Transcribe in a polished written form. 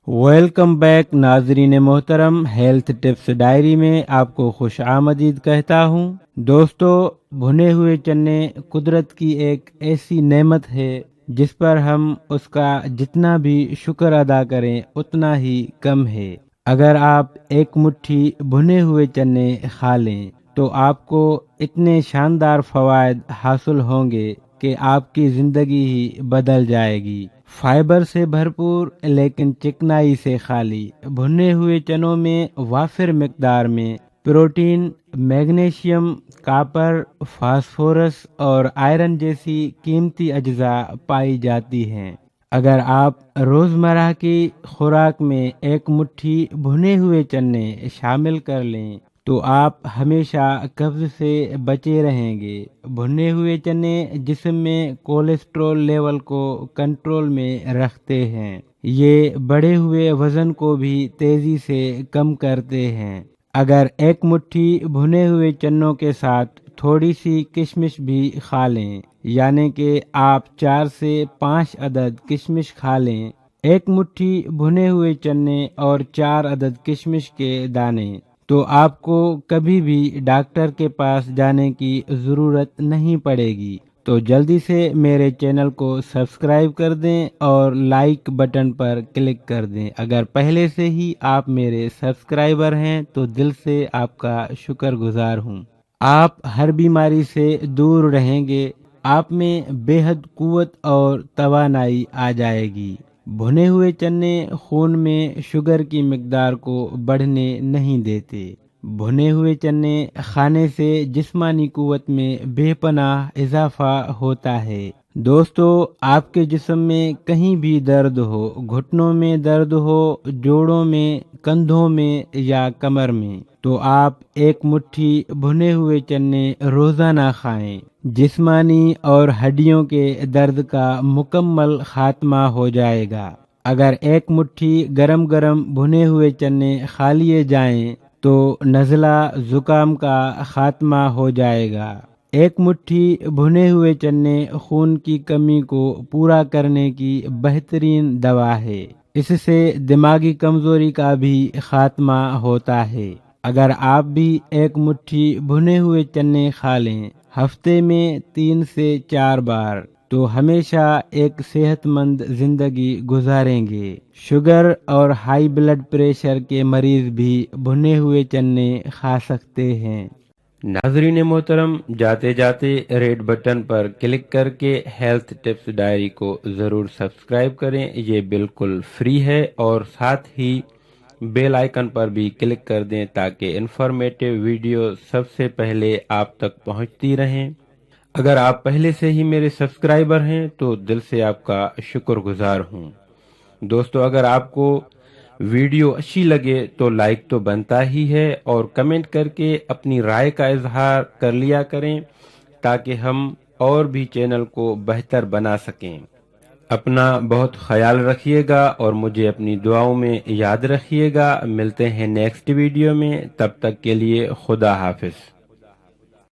Welcome back ناظرین محترم، health tips diary میں آپ کو خوش آمدید کہتا ہوں۔ دوستو، بھنے ہوئے چنے قدرت کی ایک ایسی نعمت ہے جس پر ہم اس کا جتنا بھی شکر ادا کریں اتنا ہی کم ہے۔ اگر آپ ایک مٹھی بھنے ہوئے چنے کھا لیں تو آپ کو اتنے شاندار فوائد حاصل ہوں گے کہ آپ کی زندگی ہی بدل جائے گی۔ فائبر سے بھرپور لیکن چکنائی سے خالی بھنے ہوئے چنوں میں وافر مقدار میں پروٹین، میگنیشیم، کاپر، فاسفورس اور آئرن جیسی قیمتی اجزاء پائی جاتی ہیں۔ اگر آپ روزمرہ کی خوراک میں ایک مٹھی بھنے ہوئے چنے شامل کر لیں تو آپ ہمیشہ قبض سے بچے رہیں گے۔ بھنے ہوئے چنے جسم میں کولیسٹرول لیول کو کنٹرول میں رکھتے ہیں۔ یہ بڑھے ہوئے وزن کو بھی تیزی سے کم کرتے ہیں۔ اگر ایک مٹھی بھنے ہوئے چنوں کے ساتھ تھوڑی سی کشمش بھی کھا لیں، یعنی کہ آپ 4 سے 5 عدد کشمش کھا لیں، ایک مٹھی بھنے ہوئے چنے اور 4 عدد کشمش کے دانے، تو آپ کو کبھی بھی ڈاکٹر کے پاس جانے کی ضرورت نہیں پڑے گی۔ تو جلدی سے میرے چینل کو سبسکرائب کر دیں اور لائک بٹن پر کلک کر دیں۔ اگر پہلے سے ہی آپ میرے سبسکرائبر ہیں تو دل سے آپ کا شکر گزار ہوں۔ آپ ہر بیماری سے دور رہیں گے، آپ میں بے حد قوت اور توانائی آ جائے گی۔ بھنے ہوئے چنے خون میں شوگر کی مقدار کو بڑھنے نہیں دیتے۔ بھنے ہوئے چنے کھانے سے جسمانی قوت میں بے پناہ اضافہ ہوتا ہے۔ دوستو، آپ کے جسم میں کہیں بھی درد ہو، گھٹنوں میں درد ہو، جوڑوں میں، کندھوں میں یا کمر میں، تو آپ ایک مٹھی بھنے ہوئے چنے روزانہ کھائیں۔ جسمانی اور ہڈیوں کے درد کا مکمل خاتمہ ہو جائے گا۔ اگر ایک مٹھی گرم گرم بھنے ہوئے چنے کھا لیے جائیں تو نزلہ زکام کا خاتمہ ہو جائے گا۔ ایک مٹھی بھنے ہوئے چنے خون کی کمی کو پورا کرنے کی بہترین دوا ہے۔ اس سے دماغی کمزوری کا بھی خاتمہ ہوتا ہے۔ اگر آپ بھی ایک مٹھی بھنے ہوئے چنے کھا لیں ہفتے میں 3 سے 4 بار، تو ہمیشہ ایک صحت مند زندگی گزاریں گے۔ شوگر اور ہائی بلڈ پریشر کے مریض بھی بھنے ہوئے چنے کھا سکتے ہیں۔ ناظرین محترم، جاتے جاتے ریڈ بٹن پر کلک کر کے ہیلتھ ٹپس ڈائری کو ضرور سبسکرائب کریں۔ یہ بالکل فری ہے، اور ساتھ ہی بیل آئیکن پر بھی کلک کر دیں تاکہ انفارمیٹیو ویڈیو سب سے پہلے آپ تک پہنچتی رہیں۔ اگر آپ پہلے سے ہی میرے سبسکرائبر ہیں تو دل سے آپ کا شکر گزار ہوں۔ دوستو، اگر آپ کو ویڈیو اچھی لگے تو لائک تو بنتا ہی ہے، اور کمنٹ کر کے اپنی رائے کا اظہار کر لیا کریں تاکہ ہم اور بھی چینل کو بہتر بنا سکیں۔ اپنا بہت خیال رکھیے گا اور مجھے اپنی دعاؤں میں یاد رکھیے گا۔ ملتے ہیں نیکسٹ ویڈیو میں، تب تک کے لیے خدا حافظ۔